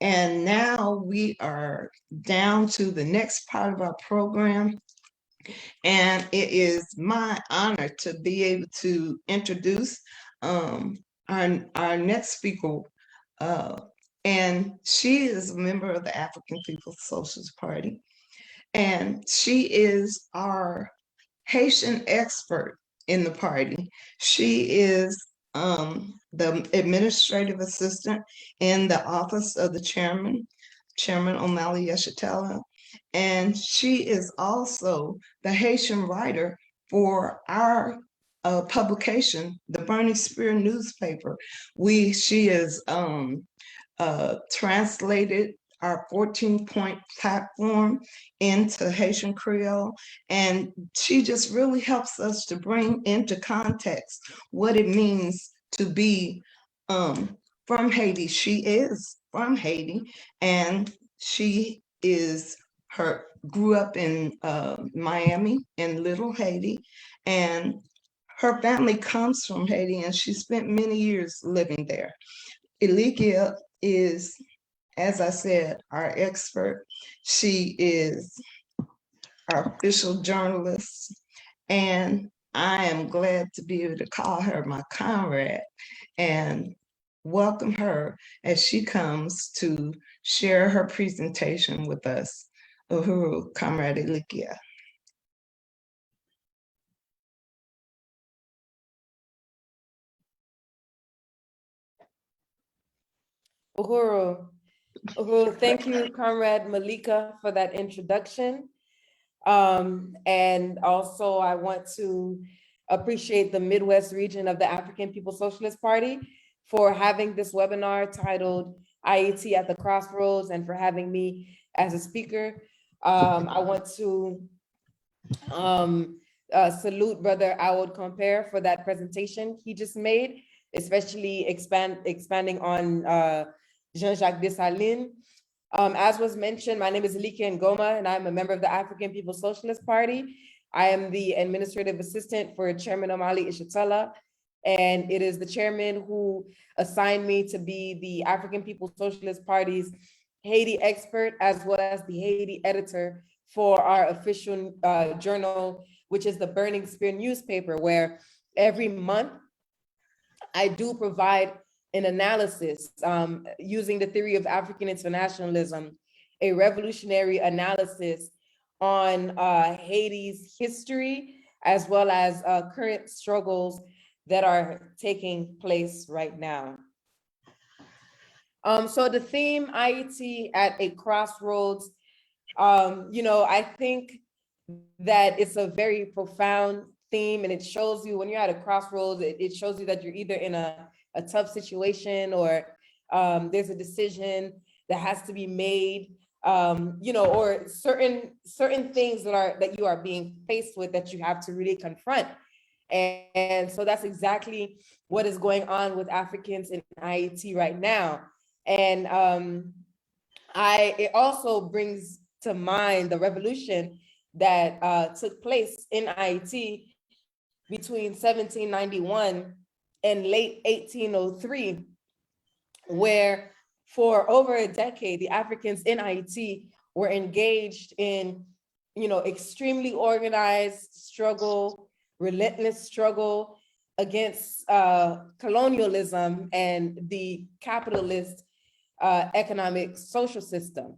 And now we are down to the next part of our program. And it is my honor to be able to introduce um, our next speaker. Uh, and she is a member of the African People's Socialist Party. And she is our Haitian expert in the party. She is the administrative assistant in the office of the Chairman O'Malley Yeshitela. And she is also the Haitian writer for our publication, the Burning Spear newspaper. She is translated our 14-point platform into Haitian Creole. And she just really helps us to bring into context what it means to be from Haiti. She is from Haiti, and she grew up in Miami in Little Haiti, and her family comes from Haiti, and she spent many years living there. Elikya is, as I said, our expert. She is our official journalist, and I am glad to be able to call her my comrade and welcome her as she comes to share her presentation with us. Uhuru, Comrade Elikya. Uhuru, thank you, Comrade Malika, for that introduction. And also I want to appreciate the Midwest region of the African People's Socialist Party for having this webinar titled Ayiti at the Crossroads, and for having me as a speaker. I want to salute Brother Awod Compare for that presentation he just made, especially expanding on Jean-Jacques Dessalines. As was mentioned, my name is Elikya Ngoma, and I'm a member of the African People's Socialist Party. I am the administrative assistant for Chairman O'Malley Yeshitela, and it is the chairman who assigned me to be the African People's Socialist Party's Haiti expert, as well as the Haiti editor for our official journal, which is the Burning Spear newspaper, where every month I do provide an analysis using the theory of African internationalism, a revolutionary analysis on Haiti's history, as well as current struggles that are taking place right now. So the theme, Ayiti at a crossroads, I think that it's a very profound theme, and it shows you when you're at a crossroads, it shows you that you're either in a tough situation, or there's a decision that has to be made, or certain things that you are being faced with that you have to really confront. And so that's exactly what is going on with Africans in Haiti right now. And it also brings to mind the revolution that took place in Haiti between 1791 and late 1803, where for over a decade, the Africans in Haiti were engaged in, extremely organized struggle, relentless struggle against colonialism and the capitalist economic social system.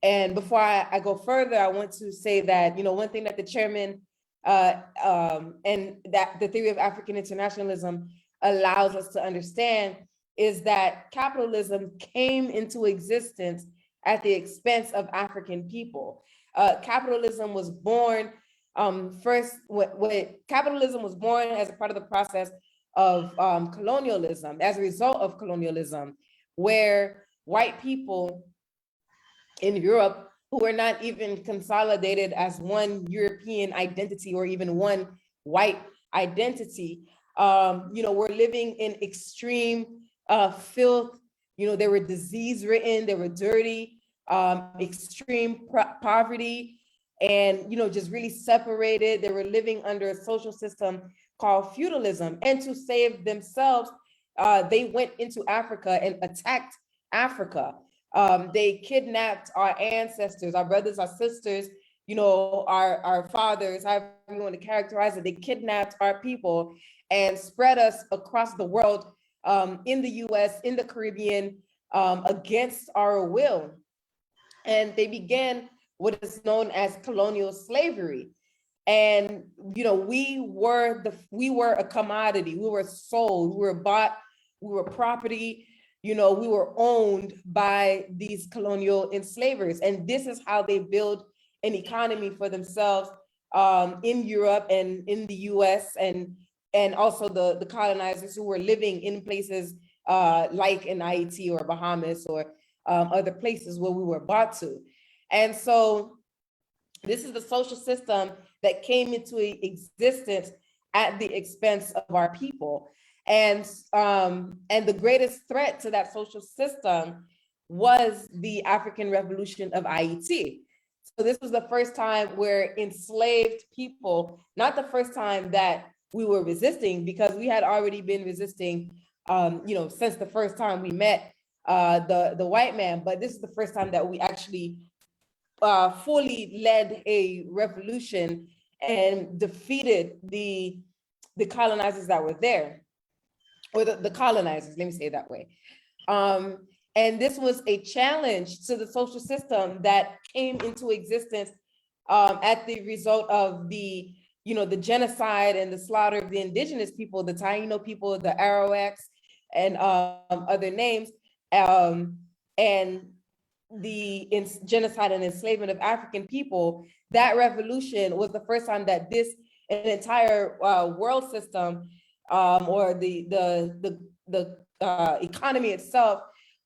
And before I go further, I want to say that, one thing that the chairman and that the theory of African internationalism allows us to understand is that capitalism came into existence at the expense of African people. Capitalism was born capitalism was born as a part of the process of colonialism, as a result of colonialism, where white people in Europe, who were not even consolidated as one European identity or even one white identity, were living in extreme filth. They were disease-ridden, they were dirty, extreme poverty, and just really separated. They were living under a social system called feudalism. And to save themselves, they went into Africa and attacked Africa. They kidnapped our ancestors, our brothers, our sisters, you know, our fathers, however you want to characterize it. They kidnapped our people and spread us across the world, in the US, in the Caribbean, against our will. And they began what is known as colonial slavery. And you know, we were a commodity. We were sold. We were bought. We were property. You know, we were owned by these colonial enslavers. And this is how they build an economy for themselves, in Europe and in the US, and also the colonizers who were living in places like in Haiti or Bahamas or other places where we were brought to. And so this is the social system that came into existence at the expense of our people. And the greatest threat to that social system was the African Revolution of Ayiti. So this was the first time where enslaved people, not the first time that we were resisting, because we had already been resisting, you know, since the first time we met the white man, but this is the first time that we actually fully led a revolution and defeated the colonizers that were there, or the colonizers, let me say it that way. And this was a challenge to the social system that came into existence at the result of the, you know, the genocide and the slaughter of the indigenous people, the Taino people, the Arawaks, and other names, and the genocide and enslavement of African people. That revolution was the first time that an entire world system, or the economy itself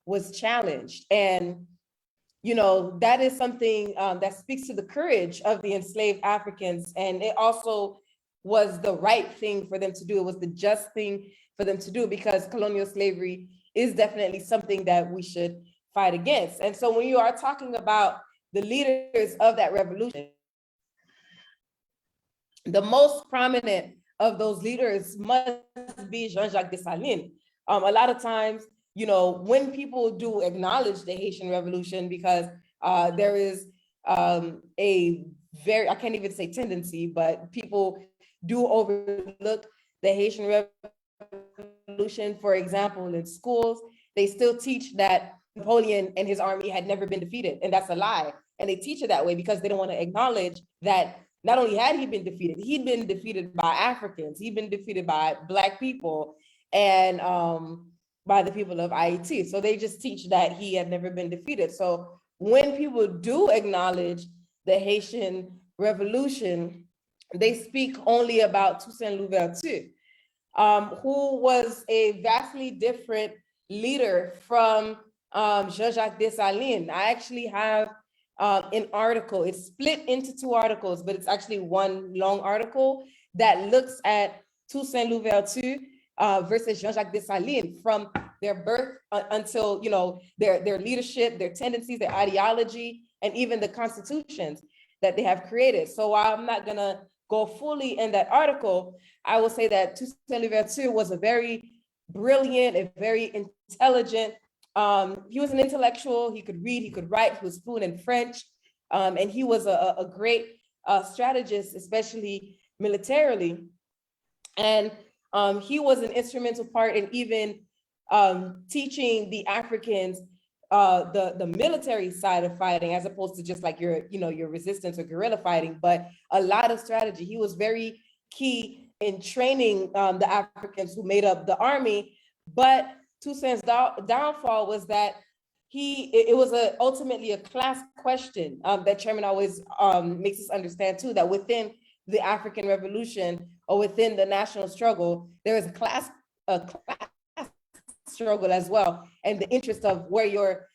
was challenged. And you know, that is something that speaks to the courage of the enslaved Africans. And it also was the right thing for them to do. It was the just thing for them to do, because colonial slavery is definitely something that we should fight against. And so when you are talking about the leaders of that revolution, the most prominent of those leaders must be Jean-Jacques Dessalines. A lot of times, you know, when people do acknowledge the Haitian Revolution, because there is a very, I can't even say tendency, but people do overlook the Haitian Revolution. For example, in schools, they still teach that Napoleon and his army had never been defeated, and that's a lie. And they teach it that way because they don't want to acknowledge that not only had he been defeated, he'd been defeated by Africans, he'd been defeated by Black people, and by the people of Haiti. So they just teach that he had never been defeated. So when people do acknowledge the Haitian Revolution, they speak only about Toussaint Louverture, who was a vastly different leader from Jean-Jacques Dessalines. I actually have an article. It's split into two articles, but it's actually one long article that looks at Toussaint Louverture versus Jean-Jacques Dessalines, from their birth until, you know, their leadership, their tendencies, their ideology, and even the constitutions that they have created. So while I'm not gonna go fully in that article, I will say that Toussaint Louverture was a very brilliant, a very intelligent, he was an intellectual. He could read, he could write, he was fluent in French, and he was a great strategist, especially militarily. And he was an instrumental part in even teaching the Africans the military side of fighting, as opposed to just like your resistance or guerrilla fighting, but a lot of strategy. He was very key in training the Africans who made up the army. But Toussaint's downfall was that it was ultimately a class question that Chairman always makes us understand too, that within the African Revolution or within the national struggle, there is a class struggle as well, and the interest of where your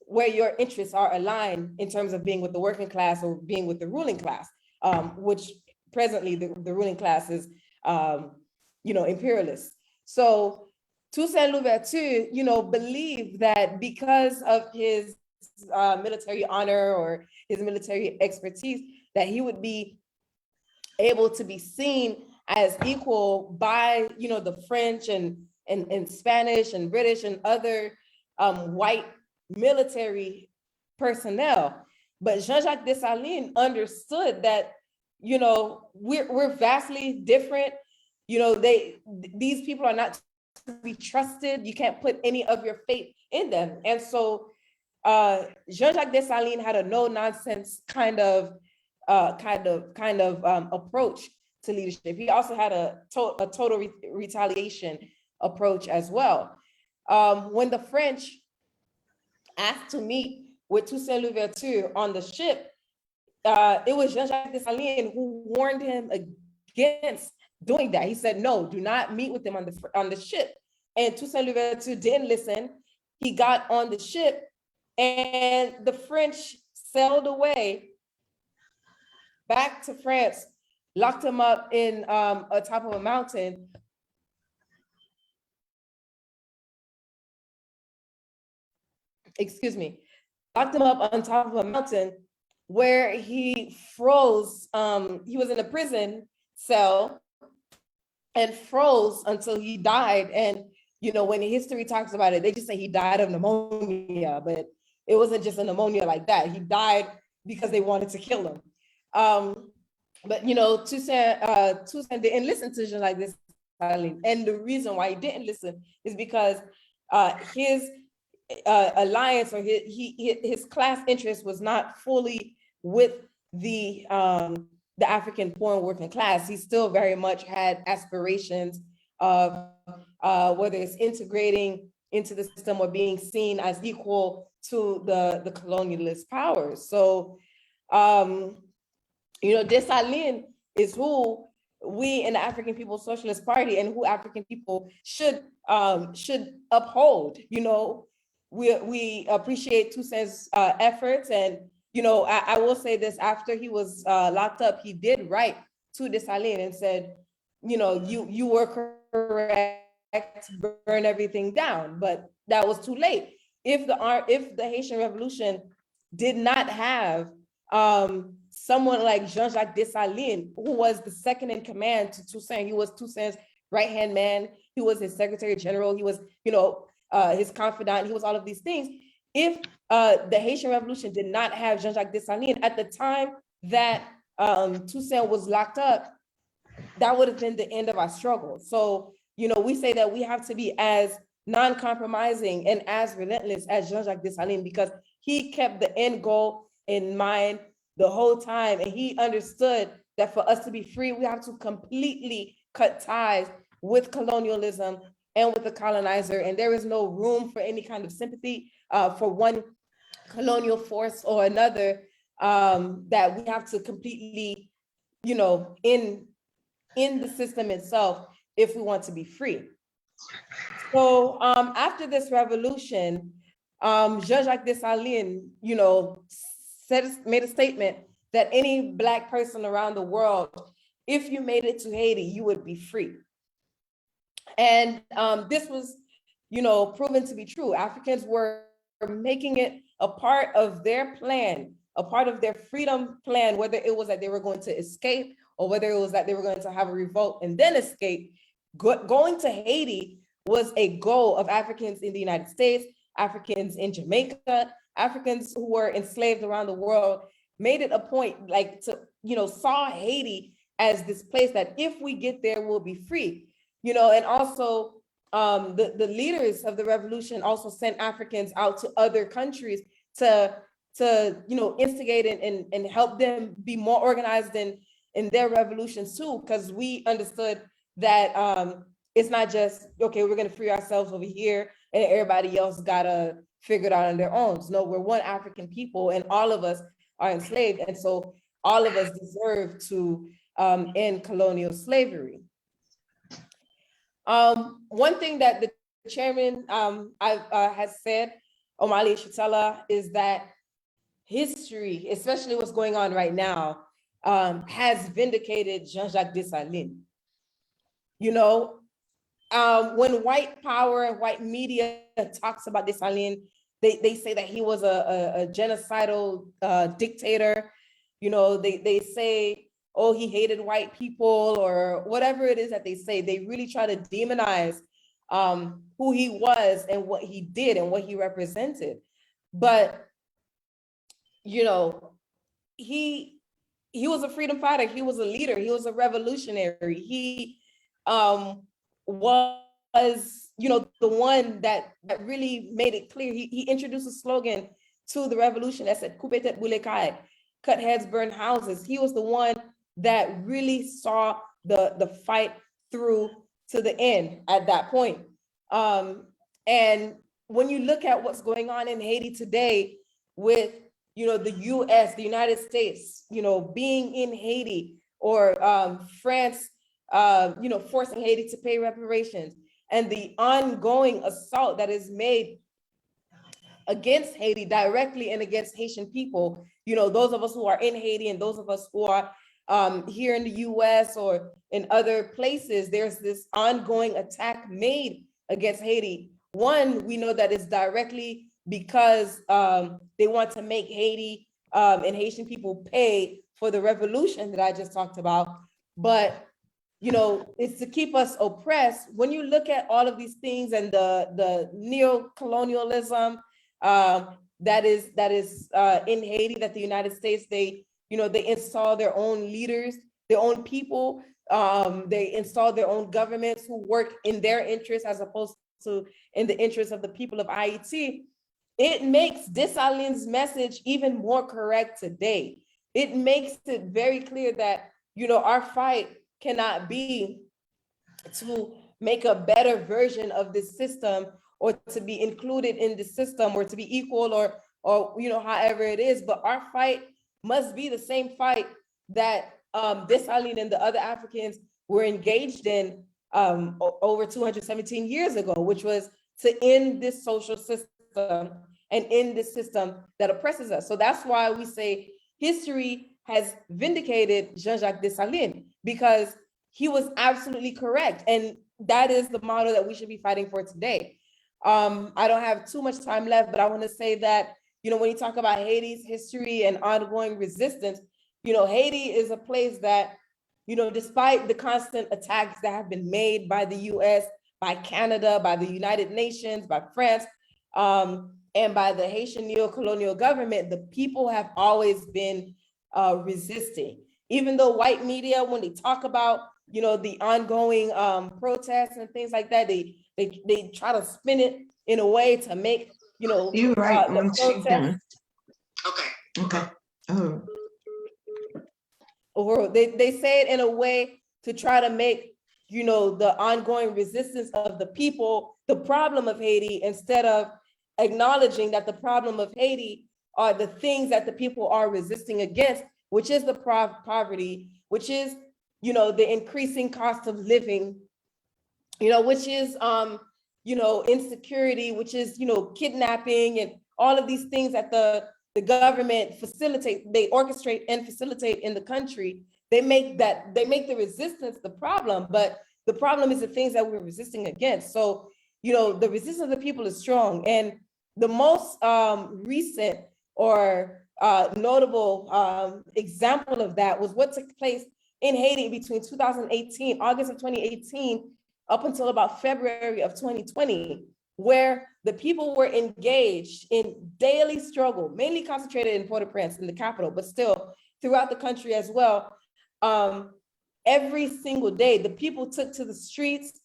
where your interests are aligned in terms of being with the working class or being with the ruling class, which presently the ruling class is imperialist. So Toussaint Louverture, believed that because of his military honor or his military expertise, that he would be able to be seen as equal by, the French and Spanish and British and other white military personnel. But Jean-Jacques Dessalines understood that, we're vastly different. These people are not to be trusted. You can't put any of your faith in them. And so Jean-Jacques Dessalines had a no-nonsense kind of approach to leadership. He also had a total retaliation approach as well. When the French asked to meet with Toussaint Louverture on the ship, it was Jean-Jacques Dessalines who warned him against doing that. He said, no, do not meet with them on the ship. And Toussaint Louverture didn't listen. He got on the ship and the French sailed away back to France, locked him up in atop of a mountain. Excuse me, locked him up on top of a mountain where he froze. He was in a prison cell and froze until he died. And, when history talks about it, they just say he died of pneumonia, but it wasn't just a pneumonia like that. He died because they wanted to kill him. But, Toussaint didn't listen to Jean-Jacques Dessalines. And the reason why he didn't listen is because his alliance or his class interest was not fully with the African poor and working class. He still very much had aspirations of whether it's integrating into the system or being seen as equal to the colonialist powers. So, Dessalines is who we in the African People's Socialist Party and who African people should uphold. We appreciate Toussaint's efforts, and I will say this: after he was locked up, he did write to Dessalines and said, you were correct to burn everything down, but that was too late. If the Haitian Revolution did not have someone like Jean-Jacques Dessalines, who was the second in command to Toussaint, he was Toussaint's right-hand man, he was his secretary general, he was, his confidant, he was all of these things. If the Haitian Revolution did not have Jean-Jacques Dessalines at the time that Toussaint was locked up, that would have been the end of our struggle. So, we say that we have to be as non-compromising and as relentless as Jean-Jacques Dessalines, because he kept the end goal in mind the whole time. And he understood that for us to be free, we have to completely cut ties with colonialism and with the colonizer. And there is no room for any kind of sympathy for one colonial force or another, that we have to completely, in the system itself, if we want to be free. So after this revolution, Jean-Jacques Dessalines, made a statement that any Black person around the world, if you made it to Haiti, you would be free. And this was, proven to be true. Africans were making it a part of their plan, a part of their freedom plan, whether it was that they were going to escape or whether it was that they were going to have a revolt and then escape. Going to Haiti was a goal of Africans in the United States, Africans in Jamaica, Africans who were enslaved around the world, made it a point saw Haiti as this place that if we get there, we'll be free. And also the leaders of the revolution also sent Africans out to other countries to instigate and help them be more organized in their revolutions too, because we understood that it's not just, okay, we're going to free ourselves over here and everybody else got to figure it out on their own. No, we're one African people and all of us are enslaved. And so all of us deserve to end colonial slavery. One thing that the chairman has said, Omali Shatella, is that history, especially what's going on right now, has vindicated Jean-Jacques Dessalines. When white power and white media talks about Dessalines, they say that he was a genocidal dictator. They say, oh, he hated white people or whatever it is that they say. They really try to demonize who he was and what he did and what he represented. But, you know, he was a freedom fighter. He was a leader. He was a revolutionary. He was, you know, the one that really made it clear. He introduced a slogan to the revolution that said, "Coupe tête boule caille," cut heads, burn houses. He was the one that really saw the fight through to the end at that point. And when you look at what's going on in Haiti today with, you know, the US, the United States, you know, being in Haiti, or France, you know, forcing Haiti to pay reparations, and the ongoing assault that is made against Haiti directly and against Haitian people, you know, those of us who are in Haiti and those of us who are here in the US or in other places, there's this ongoing attack made against Haiti. One, we know that it's directly because they want to make Haiti and Haitian people pay for the revolution that I just talked about. But, you know, it's to keep us oppressed. When you look at all of these things and the neocolonialism that is in Haiti, that the United States, they install their own leaders, their own people, they install their own governments who work in their interests as opposed to in the interests of the people of Ayiti. It makes Dessalines' message even more correct today. It makes it very clear that, you know, our fight cannot be to make a better version of this system, or to be included in the system, or to be equal, or you know, however it is, but our fight must be the same fight that Dessalines and the other Africans were engaged in over 217 years ago, which was to end this social system and end this system that oppresses us. So that's why we say history has vindicated Jean-Jacques Dessalines, because he was absolutely correct. And that is the model that we should be fighting for today. I don't have too much time left, but I want to say that, you know, when you talk about Haiti's history and ongoing resistance, you know, Haiti is a place that, you know, despite the constant attacks that have been made by the US, by Canada, by the United Nations, by France, and by the Haitian neo-colonial government, the people have always been resisting. Even though white media, when they talk about, you know, the ongoing protests and things like that, they try to spin it in a way to make, you know, You're right. the protest. Okay. Oh. Or they say it in a way to try to make, you know, the ongoing resistance of the people the problem of Haiti, instead of acknowledging that the problem of Haiti are the things that the people are resisting against, which is the poverty, which is, you know, the increasing cost of living, you know, which is, you know, insecurity, which is, you know, kidnapping, and all of these things that the government facilitate, they orchestrate and facilitate in the country. They make the resistance the problem, but the problem is the things that we're resisting against. So, you know, the resistance of the people is strong. And the most recent or notable example of that was what took place in Haiti between 2018, August of 2018, up until about February of 2020, where the people were engaged in daily struggle, mainly concentrated in Port-au-Prince, in the capital, but still throughout the country as well. Every single day, the people took to the streets,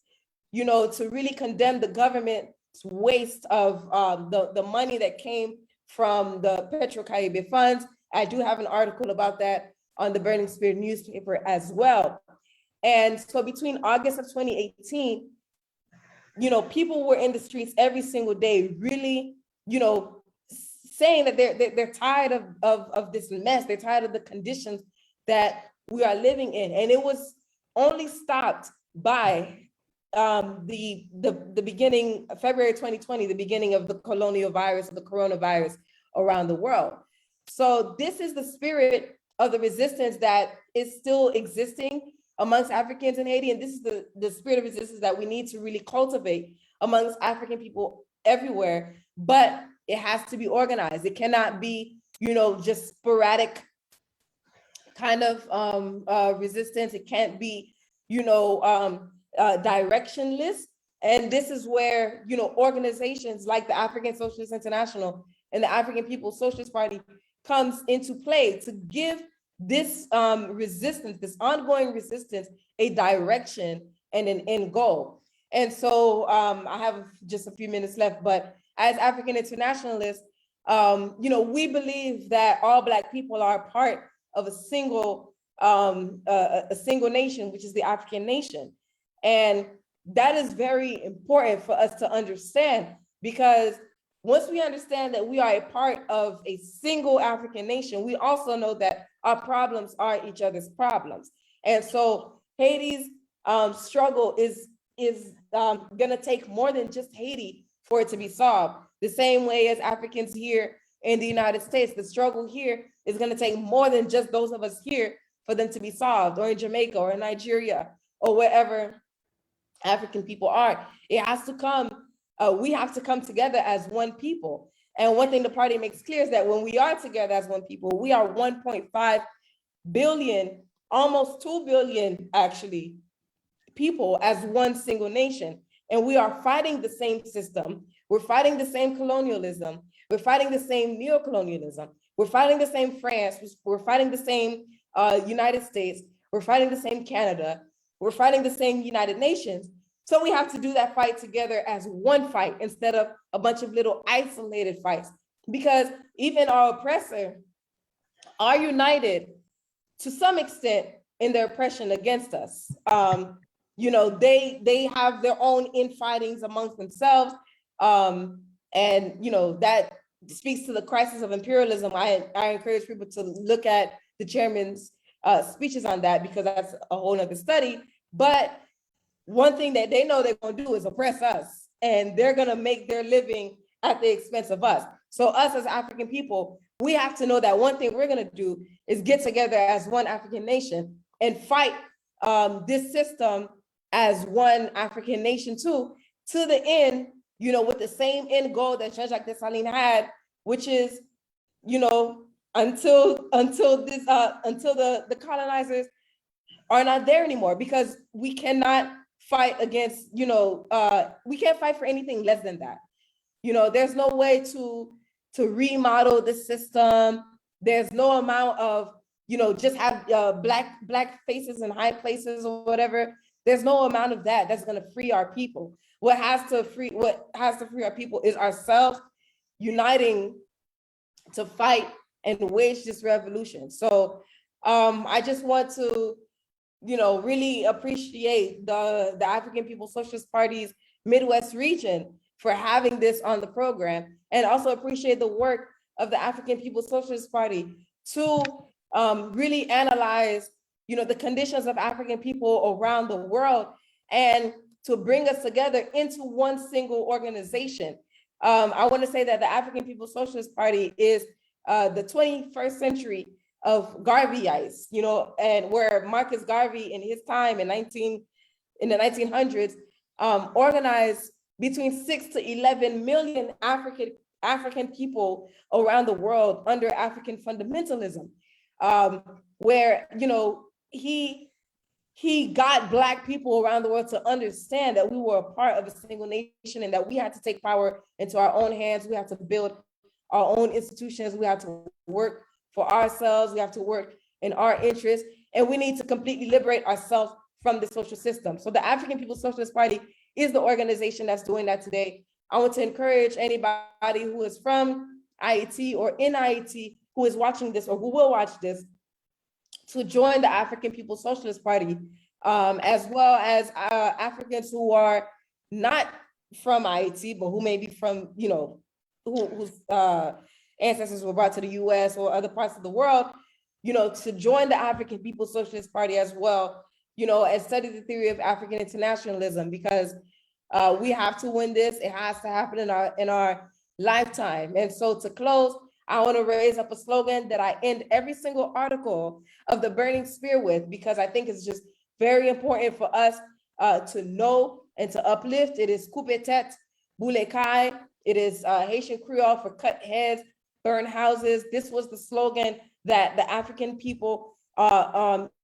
you know, to really condemn the government's waste of the money that came from the Petro-Caribe funds. I do have an article about that on the Burning Spear newspaper as well. And so between August of 2018, you know, people were in the streets every single day, really, you know, saying that they're tired of this mess. They're tired of the conditions that we are living in. And it was only stopped by the beginning, February 2020, the beginning of the coronavirus around the world. So this is the spirit of the resistance that is still existing amongst Africans in Haiti. And this is the spirit of resistance that we need to really cultivate amongst African people everywhere, but it has to be organized. It cannot be, you know, just sporadic kind of resistance. It can't be, you know, directionless. And this is where, you know, organizations like the African Socialist International and the African People's Socialist Party comes into play to give this resistance, this ongoing resistance, a direction and an end goal. And so I have just a few minutes left, but as African internationalists, we believe that all Black people are part of a single nation, which is the African nation. And that is very important for us to understand, because once we understand that we are a part of a single African nation, we also know that our problems are each other's problems. And so Haiti's struggle is gonna take more than just Haiti for it to be solved. The same way as Africans here in the United States, the struggle here is gonna take more than just those of us here for them to be solved, or in Jamaica or in Nigeria or wherever African people are. It has to come, we have to come together as one people. And one thing the party makes clear is that when we are together as one people, we are 1.5 billion, almost 2 billion actually, people as one single nation. And we are fighting the same system. We're fighting the same colonialism. We're fighting the same neocolonialism. We're fighting the same France. We're fighting the same United States. We're fighting the same Canada. We're fighting the same United Nations. So we have to do that fight together as one fight instead of a bunch of little isolated fights, because even our oppressor are united to some extent in their oppression against us. They have their own infightings amongst themselves. And that speaks to the crisis of imperialism. I encourage people to look at the chairman's speeches on that, because that's a whole nother study. But one thing that they know they're going to do is oppress us, and they're going to make their living at the expense of us. So us as African people, we have to know that one thing we're going to do is get together as one African nation and fight this system as one African nation too, to the end, with the same end goal that Jean-Jacques Dessalines had, which is, until the colonizers are not there anymore, because we cannot fight against, we can't fight for anything less than that. There's no way to remodel the system. There's no amount of, just have black faces in high places or whatever. There's no amount of that that's going to free our people. What has to free our people is ourselves uniting to fight and wage this revolution. So I just want to, really appreciate the African People's Socialist Party's Midwest region for having this on the program, and also appreciate the work of the African People's Socialist Party to really analyze, the conditions of African people around the world, and to bring us together into one single organization. I want to say that the African People's Socialist Party is the 21st century of Garveyites, and where Marcus Garvey in his time in the 1900s organized between 6 to 11 million African people around the world under African fundamentalism, where he got Black people around the world to understand that we were a part of a single nation, and that we had to take power into our own hands. We have to build our own institutions. We have to work for ourselves. We have to work in our interests, and we need to completely liberate ourselves from the social system. So the African People's Socialist Party is the organization that's doing that today. I want to encourage anybody who is from Ayiti or in Ayiti who is watching this or who will watch this to join the African People's Socialist Party, as well as Africans who are not from Ayiti, but who may be from, whose ancestors were brought to the US or other parts of the world, to join the African People's Socialist Party as well, and study the theory of African internationalism, because we have to win this. It has to happen in our lifetime. And so to close, I want to raise up a slogan that I end every single article of the Burning Spear with, because I think it's just very important for us to know and to uplift. It is Coupe Tete, Boule Kai. It is Haitian Creole for cut heads, burn houses. This was the slogan that the African people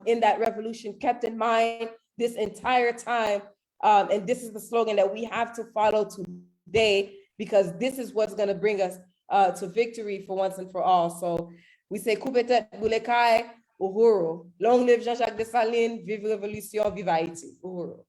in that revolution kept in mind this entire time. And this is the slogan that we have to follow today, because this is what's going to bring us to victory for once and for all. So we say, coup peut-être, boule kai, uhuru. Long live Jean-Jacques Dessalines, vive révolution, vive Haiti. Uhuru.